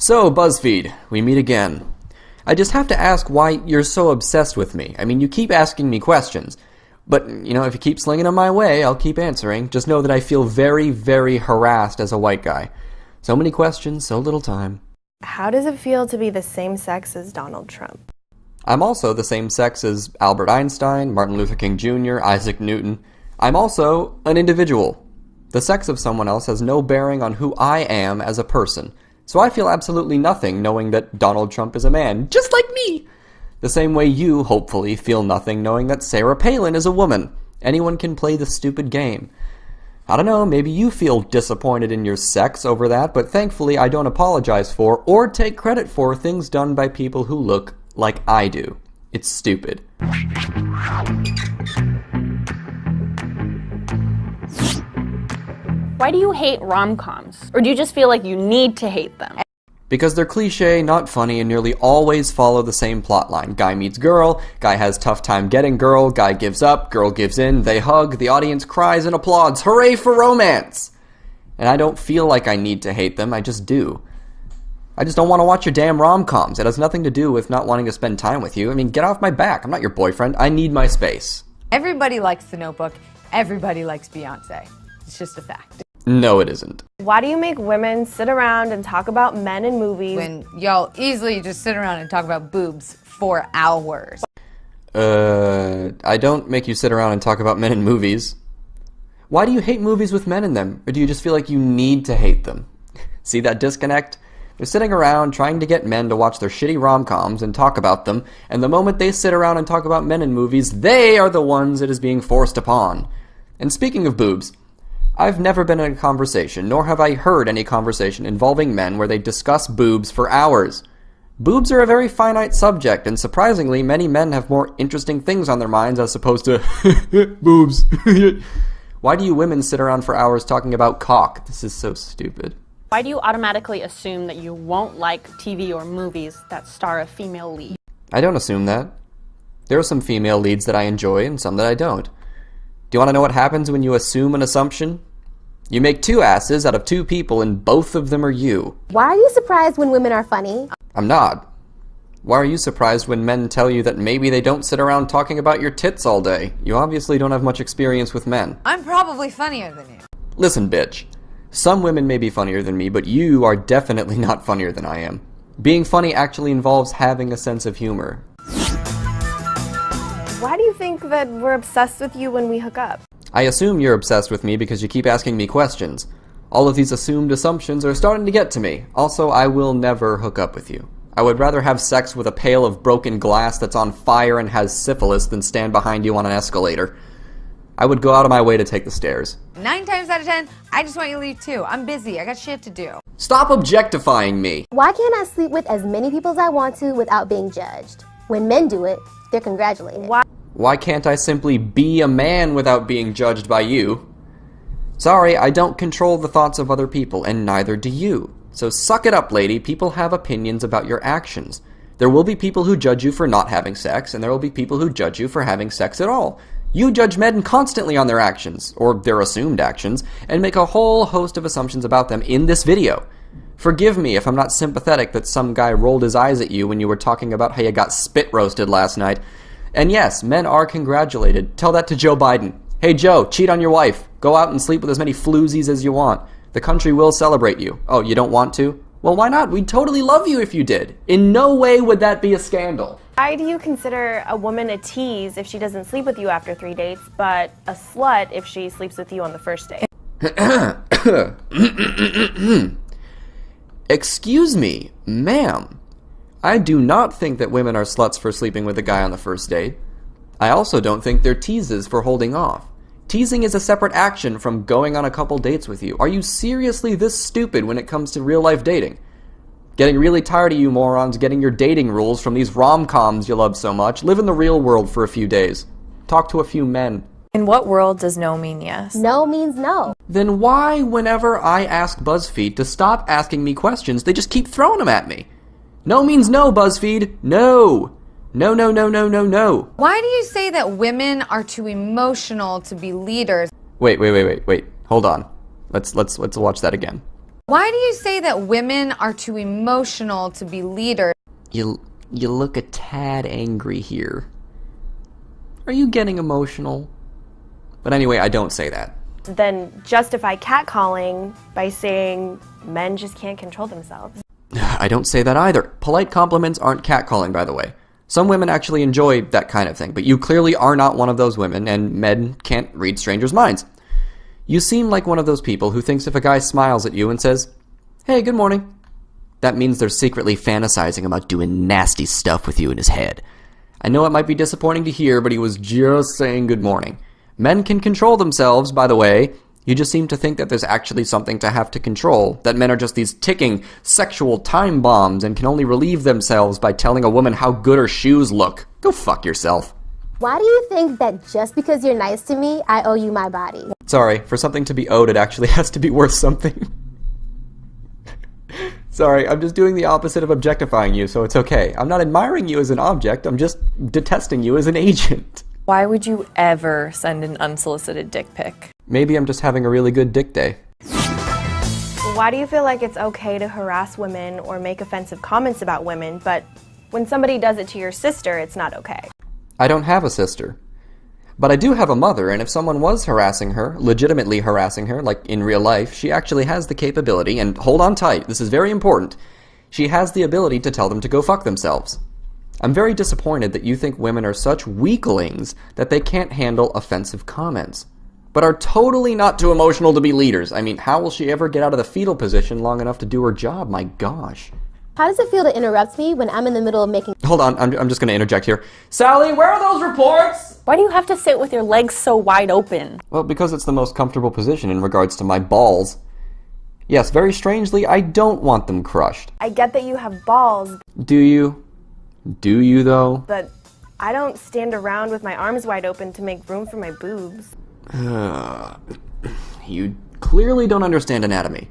So, Buzzfeed, we meet again. I just have to ask why you're so obsessed with me. I mean, you keep asking me questions. But, if you keep slinging them my way, I'll keep answering. Just know that I feel very, very harassed as a white guy. So many questions, so little time. How does it feel to be the same sex as Donald Trump? I'm also the same sex as Albert Einstein, Martin Luther King Jr., Isaac Newton. I'm also an individual. The sex of someone else has no bearing on who I am as a person. So I feel absolutely nothing knowing that Donald Trump is a man, just like me! The same way you, hopefully, feel nothing knowing that Sarah Palin is a woman. Anyone can play the stupid game. I don't know, maybe you feel disappointed in your sex over that, but thankfully I don't apologize for or take credit for things done by people who look like I do. It's stupid. Why do you hate rom-coms? Or do you just feel like you need to hate them? Because they're cliche, not funny, and nearly always follow the same plotline. Guy meets girl, guy has tough time getting girl, guy gives up, girl gives in, they hug, the audience cries and applauds. Hooray for romance! And I don't feel like I need to hate them, I just do. I just don't want to watch your damn rom-coms. It has nothing to do with not wanting to spend time with you. I mean, get off my back. I'm not your boyfriend. I need my space. Everybody likes The Notebook. Everybody likes Beyonce. It's just a fact. No, it isn't. Why do you make women sit around and talk about men in movies When y'all easily just sit around and talk about boobs for hours. I don't make you sit around and talk about men in movies. Why do you hate movies with men in them? Or do you just feel like you need to hate them? See that disconnect? They're sitting around trying to get men to watch their shitty rom-coms and talk about them, and the moment they sit around and talk about men in movies, they are the ones it is being forced upon. And speaking of boobs, I've never been in a conversation, nor have I heard any conversation involving men where they discuss boobs for hours. Boobs are a very finite subject, and surprisingly, many men have more interesting things on their minds as opposed to boobs. Why do you women sit around for hours talking about cock? This is so stupid. Why do you automatically assume that you won't like TV or movies that star a female lead? I don't assume that. There are some female leads that I enjoy and some that I don't. Do you want to know what happens when you assume an assumption? You make two asses out of two people and both of them are you. Why are you surprised when women are funny? I'm not. Why are you surprised when men tell you that maybe they don't sit around talking about your tits all day? You obviously don't have much experience with men. I'm probably funnier than you. Listen, bitch. Some women may be funnier than me, but you are definitely not funnier than I am. Being funny actually involves having a sense of humor. Why do you think that we're obsessed with you when we hook up? I assume you're obsessed with me because you keep asking me questions. All of these assumed assumptions are starting to get to me. Also, I will never hook up with you. I would rather have sex with a pail of broken glass that's on fire and has syphilis than stand behind you on an escalator. I would go out of my way to take the stairs. 9 times out of 10, I just want you to leave too. I'm busy. I got shit to do. Stop objectifying me! Why can't I sleep with as many people as I want to without being judged? When men do it, they're congratulated. Why can't I simply be a man without being judged by you? Sorry, I don't control the thoughts of other people, and neither do you. So suck it up, lady. People have opinions about your actions. There will be people who judge you for not having sex, and there will be people who judge you for having sex at all. You judge men constantly on their actions, or their assumed actions, and make a whole host of assumptions about them in this video. Forgive me if I'm not sympathetic that some guy rolled his eyes at you when you were talking about how you got spit roasted last night. And yes, men are congratulated. Tell that to Joe Biden. Hey Joe, cheat on your wife. Go out and sleep with as many floozies as you want. The country will celebrate you. Oh, you don't want to? Well, why not? We'd totally love you if you did. In no way would that be a scandal. Why do you consider a woman a tease if she doesn't sleep with you after 3 dates, but a slut if she sleeps with you on the first date? Excuse me, ma'am. I do not think that women are sluts for sleeping with a guy on the first date. I also don't think they're teases for holding off. Teasing is a separate action from going on a couple dates with you. Are you seriously this stupid when it comes to real-life dating? Getting really tired of you morons getting your dating rules from these rom-coms you love so much. Live in the real world for a few days. Talk to a few men. In what world does no mean yes? No means no. Then why, whenever I ask Buzzfeed to stop asking me questions, they just keep throwing them at me? No means no, Buzzfeed. No. No, no, no, no, no, no. Why do you say that women are too emotional to be leaders? Wait. Hold on. Let's watch that again. Why do you say that women are too emotional to be leaders? You look a tad angry here. Are you getting emotional? But anyway, I don't say that. Then justify catcalling by saying men just can't control themselves. I don't say that either. Polite compliments aren't catcalling, by the way. Some women actually enjoy that kind of thing, but you clearly are not one of those women, and men can't read strangers' minds. You seem like one of those people who thinks if a guy smiles at you and says, "Hey, good morning," that means they're secretly fantasizing about doing nasty stuff with you in his head. I know it might be disappointing to hear, but he was just saying good morning. Men can control themselves, by the way. You just seem to think that there's actually something to have to control, that men are just these ticking sexual time bombs and can only relieve themselves by telling a woman how good her shoes look. Go fuck yourself. Why do you think that just because you're nice to me, I owe you my body? Sorry, for something to be owed, it actually has to be worth something. Sorry, I'm just doing the opposite of objectifying you, so it's okay. I'm not admiring you as an object, I'm just detesting you as an agent. Why would you ever send an unsolicited dick pic? Maybe I'm just having a really good dick day. Why do you feel like it's okay to harass women or make offensive comments about women, but when somebody does it to your sister, it's not okay? I don't have a sister. But I do have a mother, and if someone was harassing her, legitimately harassing her, like in real life, she actually has the capability, and hold on tight, this is very important, she has the ability to tell them to go fuck themselves. I'm very disappointed that you think women are such weaklings that they can't handle offensive comments, but are totally not too emotional to be leaders. I mean, how will she ever get out of the fetal position long enough to do her job? My gosh. How does it feel to interrupt me when I'm in the middle of making... Hold on, I'm just going to interject here. Sally, where are those reports? Why do you have to sit with your legs so wide open? Well, because it's the most comfortable position in regards to my balls. Yes, very strangely, I don't want them crushed. I get that you have balls, Do you? Do you, though? but I don't stand around with my arms wide open to make room for my boobs. You clearly don't understand anatomy.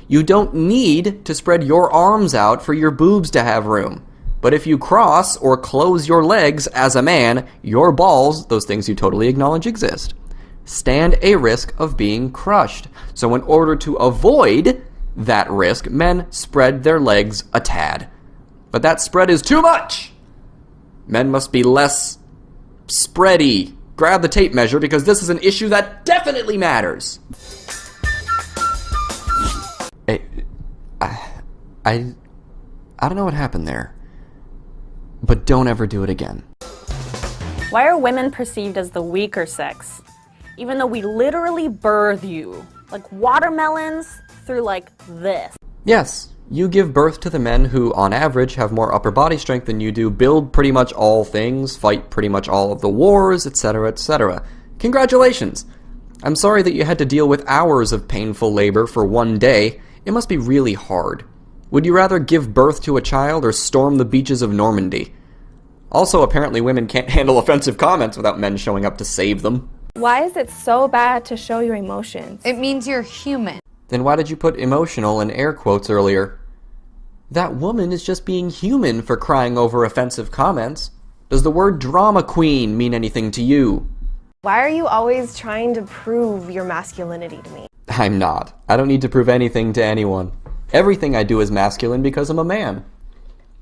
You don't need to spread your arms out for your boobs to have room. But if you cross or close your legs as a man, your balls, those things you totally acknowledge exist, stand a risk of being crushed. So in order to avoid that risk, men spread their legs a tad. But that spread is too much! Men must be less spready. Grab the tape measure because this is an issue that definitely matters. I don't know what happened there. But don't ever do it again. Why are women perceived as the weaker sex? Even though we literally birth you. Like watermelons through like this. Yes, you give birth to the men who, on average, have more upper body strength than you do, build pretty much all things, fight pretty much all of the wars, etc., etc. Congratulations! I'm sorry that you had to deal with hours of painful labor for one day. It must be really hard. Would you rather give birth to a child or storm the beaches of Normandy? Also, apparently women can't handle offensive comments without men showing up to save them. Why is it so bad to show your emotions? It means you're human. Then why did you put emotional in air quotes earlier? That woman is just being human for crying over offensive comments. Does the word drama queen mean anything to you? Why are you always trying to prove your masculinity to me? I'm not. I don't need to prove anything to anyone. Everything I do is masculine because I'm a man.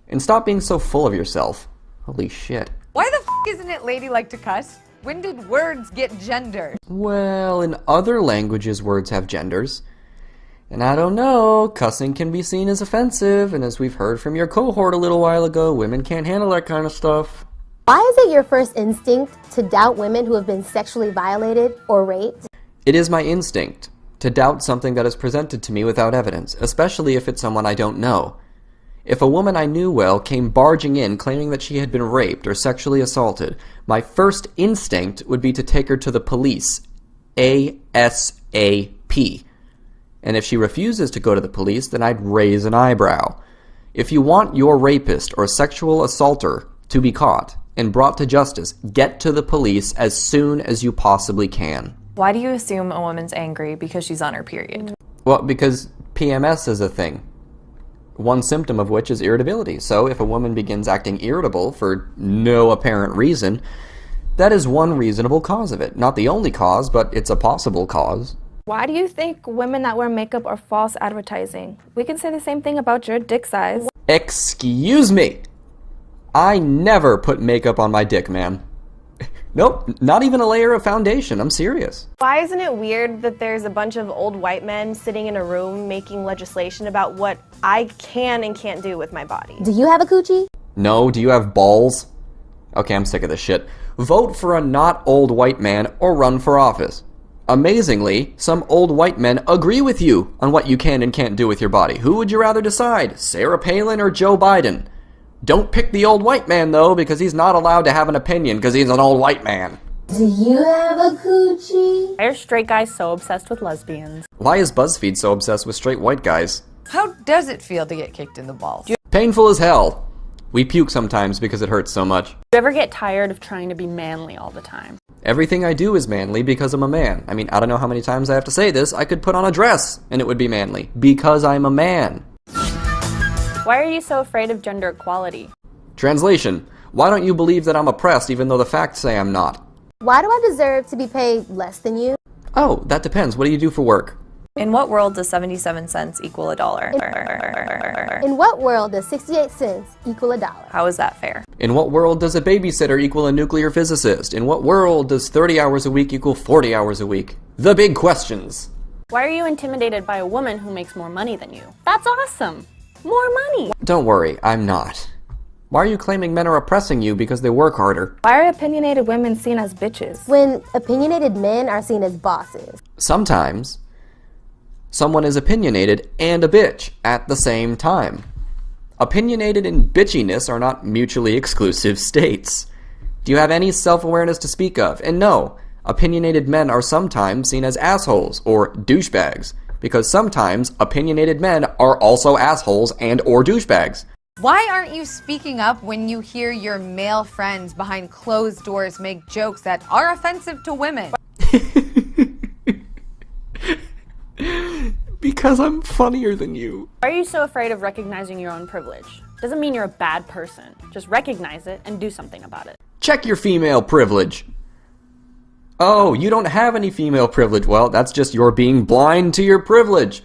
And stop being so full of yourself. Holy shit. Why the f*** isn't it ladylike to cuss? When did words get gendered? Well, in other languages words have genders. And I don't know, cussing can be seen as offensive, and as we've heard from your cohort a little while ago, women can't handle that kind of stuff. Why is it your first instinct to doubt women who have been sexually violated or raped? It is my instinct to doubt something that is presented to me without evidence, especially if it's someone I don't know. If a woman I knew well came barging in claiming that she had been raped or sexually assaulted, my first instinct would be to take her to the police, ASAP. And if she refuses to go to the police, then I'd raise an eyebrow. If you want your rapist or sexual assaulter to be caught and brought to justice, get to the police as soon as you possibly can. Why do you assume a woman's angry because she's on her period? Well, because PMS is a thing. One symptom of which is irritability. So if a woman begins acting irritable for no apparent reason, that is one reasonable cause of it. Not the only cause, but it's a possible cause. Why do you think women that wear makeup are false advertising? We can say the same thing about your dick size. Excuse me! I never put makeup on my dick, ma'am. Nope, not even a layer of foundation, I'm serious. Why isn't it weird that there's a bunch of old white men sitting in a room making legislation about what I can and can't do with my body? Do you have a coochie? No, do you have balls? Okay, I'm sick of this shit. Vote for a not old white man or run for office. Amazingly, some old white men agree with you on what you can and can't do with your body. Who would you rather decide, Sarah Palin or Joe Biden? Don't pick the old white man, though, because he's not allowed to have an opinion because he's an old white man. Do you have a coochie? Why are straight guys so obsessed with lesbians? Why is Buzzfeed so obsessed with straight white guys? How does it feel to get kicked in the balls? Painful as hell. We puke sometimes because it hurts so much. Do you ever get tired of trying to be manly all the time? Everything I do is manly because I'm a man. I mean, I don't know how many times I have to say this. I could put on a dress and it would be manly. Because I'm a man. Why are you so afraid of gender equality? Translation. Why don't you believe that I'm oppressed even though the facts say I'm not? Why do I deserve to be paid less than you? Oh, that depends. What do you do for work? In what world does 77 cents equal a dollar? In what world does 68 cents equal a dollar? How is that fair? In what world does a babysitter equal a nuclear physicist? In what world does 30 hours a week equal 40 hours a week? The big questions. Why are you intimidated by a woman who makes more money than you? That's awesome! More money! Don't worry, I'm not. Why are you claiming men are oppressing you because they work harder? Why are opinionated women seen as bitches? When opinionated men are seen as bosses. Sometimes, someone is opinionated and a bitch at the same time. Opinionated and bitchiness are not mutually exclusive states. Do you have any self-awareness to speak of? And no, opinionated men are sometimes seen as assholes or douchebags, because sometimes opinionated men are also assholes and or douchebags. Why aren't you speaking up when you hear your male friends behind closed doors make jokes that are offensive to women? Because I'm funnier than you. Why are you so afraid of recognizing your own privilege? Doesn't mean you're a bad person. Just recognize it and do something about it. Check your female privilege. Oh, you don't have any female privilege. Well, that's just your being blind to your privilege.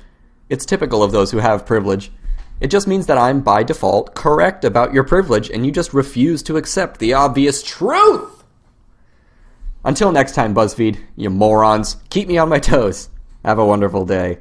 It's typical of those who have privilege. It just means that I'm, by default, correct about your privilege, and you just refuse to accept the obvious truth! Until next time, Buzzfeed, you morons, keep me on my toes. Have a wonderful day.